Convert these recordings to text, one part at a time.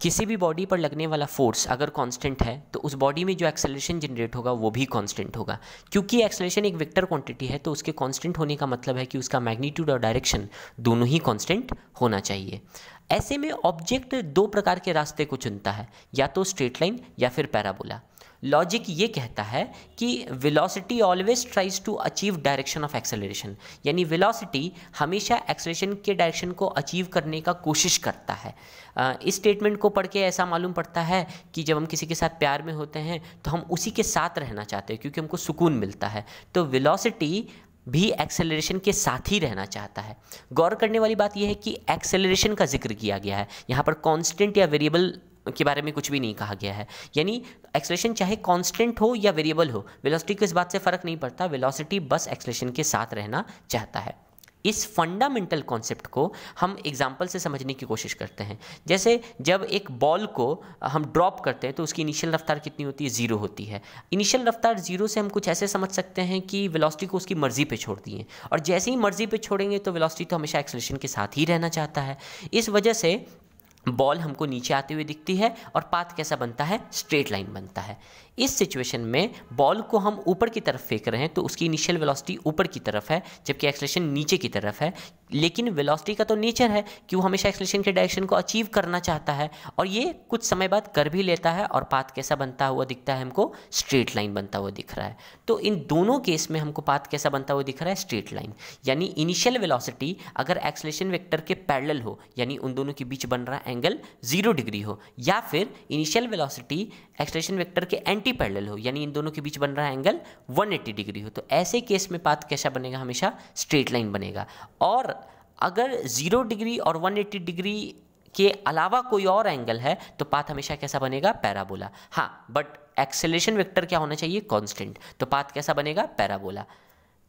किसी भी बॉडी पर लगने वाला फोर्स अगर कांस्टेंट है तो उस बॉडी में जो एक्सेलरेशन जनरेट होगा वो भी कांस्टेंट होगा। क्योंकि एक्सेलरेशन एक वेक्टर क्वांटिटी है तो उसके कांस्टेंट होने का मतलब है कि उसका मैग्नीट्यूड और डायरेक्शन दोनों ही कांस्टेंट होना चाहिए। ऐसे में ऑब्जेक्ट दो प्रकार के रास्ते को चुनता है, या तो स्ट्रेट लाइन या फिर पैराबोला। लॉजिक ये कहता है कि velocity always tries to achieve direction of acceleration, यानी वेलोसिटी हमेशा एक्सेलरेशन के डायरेक्शन को अचीव करने का कोशिश करता है। इस स्टेटमेंट को पढ़ के ऐसा मालूम पड़ता है कि जब हम किसी के साथ प्यार में होते हैं तो हम उसी के साथ रहना चाहते हैं क्योंकि हमको सुकून मिलता है। तो वेलोसिटी भी एक्सेलरेशन के साथ ही रहना चाहता है। गौर करने वाली बात यह है कि एक्सेलरेशन का जिक्र किया गया है, यहाँ पर कांस्टेंट या वेरिएबल के बारे में कुछ भी नहीं कहा गया है। यानी एक्सेलरेशन चाहे कांस्टेंट हो या वेरिएबल हो, वेलोसिटी को इस बात से फ़र्क नहीं पड़ता, वेलोसिटी बस एक्सेलरेशन के साथ रहना चाहता है। इस फंडामेंटल कॉन्सेप्ट को हम एग्जाम्पल से समझने की कोशिश करते हैं। जैसे जब एक बॉल को हम ड्रॉप करते हैं तो उसकी इनिशियल रफ्तार कितनी होती है? 0 होती है। इनिशियल रफ्तार 0 से हम कुछ ऐसे समझ सकते हैं कि वेलोसिटी को उसकी मर्जी पे छोड़ दिए, और जैसे ही मर्जी पे छोड़ेंगे तो वेलोसिटी तो हमेशा एक्सेलरेशन के साथ ही रहना चाहता है। इस वजह से बॉल हमको नीचे आते हुए दिखती है और पाथ कैसा बनता है? स्ट्रेट लाइन बनता है। इस सिचुएशन में बॉल को हम ऊपर की तरफ फेंक रहे हैं तो उसकी इनिशियल वेलोसिटी ऊपर की तरफ है जबकि एक्सेलरेशन नीचे की तरफ है। लेकिन वेलोसिटी का तो नेचर है कि वो हमेशा एक्सेलरेशन के डायरेक्शन को अचीव करना चाहता है, और ये कुछ समय बाद कर भी लेता है, और पाथ कैसा बनता हुआ दिखता है हमको? स्ट्रेट लाइन बनता हुआ दिख रहा है। तो इन दोनों केस में हमको पाथ कैसा बनता हुआ दिख रहा है? Straight line. यानी इनिशियल वेलोसिटी अगर एक्सेलरेशन वेक्टर के पैरेलल हो, यानी उन दोनों के बीच बन रहा एंगल 0 डिग्री हो, या फिर इनिशियल वेलोसिटी एक्सेलरेशन वेक्टर के एंटी पैरेलल हो, यानी इन दोनों के बीच बन रहा एंगल 180 डिग्री हो, तो ऐसे केस में पाथ कैसा बनेगा? हमेशा स्ट्रेट लाइन बनेगा। और अगर 0 डिग्री और 180 डिग्री के अलावा कोई और एंगल है तो पाथ हमेशा कैसा बनेगा? पैराबोला। हाँ, बट एक्सेलरेशन वेक्टर क्या होना चाहिए? कांस्टेंट। तो पाथ कैसा बनेगा? पैराबोला।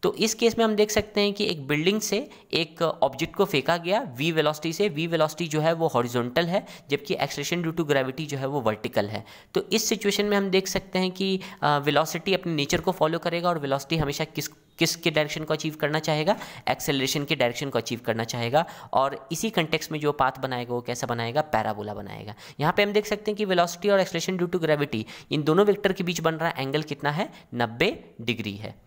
तो इस केस में हम देख सकते हैं कि एक बिल्डिंग से एक ऑब्जेक्ट को फेंका गया v वेलोसिटी से। v वेलोसिटी जो है वो हॉरिजॉन्टल है जबकि एक्सेलरेशन ड्यू टू ग्रेविटी जो है वो वर्टिकल है। तो इस सिचुएशन में हम देख सकते हैं कि वेलोसिटी अपने नेचर को फॉलो करेगा और वेलोसिटी हमेशा किसके डायरेक्शन को अचीव करना चाहेगा? एक्सेलरेशन के डायरेक्शन को अचीव करना चाहेगा। और इसी कंटेक्स्ट में जो पाथ बनाएगा वो कैसा बनाएगा? पैराबोला बनाएगा। यहाँ पे हम देख सकते हैं कि वेलोसिटी और एक्सेलरेशन ड्यू टू ग्रेविटी, इन दोनों वेक्टर के बीच बन रहा एंगल कितना है? 90 डिग्री है।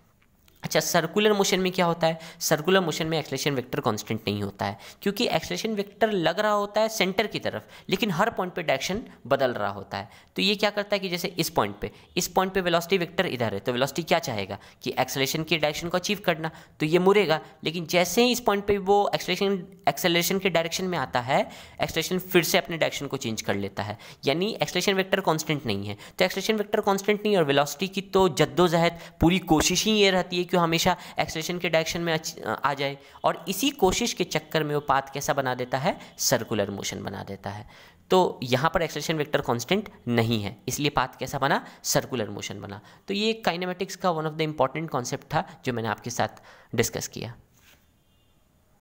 अच्छा, सर्कुलर मोशन में क्या होता है? सर्कुलर मोशन में एक्सेलरेशन वेक्टर कांस्टेंट नहीं होता है, क्योंकि एक्सेलरेशन वेक्टर लग रहा होता है सेंटर की तरफ, लेकिन हर पॉइंट पे डायरेक्शन बदल रहा होता है। तो ये क्या करता है कि जैसे इस पॉइंट पे वेलोसिटी वेक्टर इधर है, तो वेलोसिटी क्या चाहेगा? कि एक्सेलरेशन की डायरेक्शन को अचीव करना, तो ये मुड़ेगा। लेकिन जैसे ही इस पॉइंट पे वो एक्सेलरेशन के डायरेक्शन में आता है, एक्सेलरेशन फिर से अपने डायरेक्शन को चेंज कर लेता है। यानी एक्सेलरेशन वेक्टर कांस्टेंट नहीं है। तो एक्सेलरेशन वेक्टर कांस्टेंट नहीं और वेलोसिटी की तो जद्दोजहद, पूरी कोशिश ही ये रहती है कि हमेशा एक्सेलरेशन के डायरेक्शन में आ जाए, और इसी कोशिश के चक्कर में वो पाथ कैसा बना देता है? सर्कुलर मोशन बना देता है। तो यहाँ पर एक्सेलरेशन वेक्टर कांस्टेंट नहीं है, इसलिए पाथ कैसा बना? सर्कुलर मोशन बना। तो ये काइनेमेटिक्स का one of the important concept था जो मैंने आपके साथ डिस्कस किया।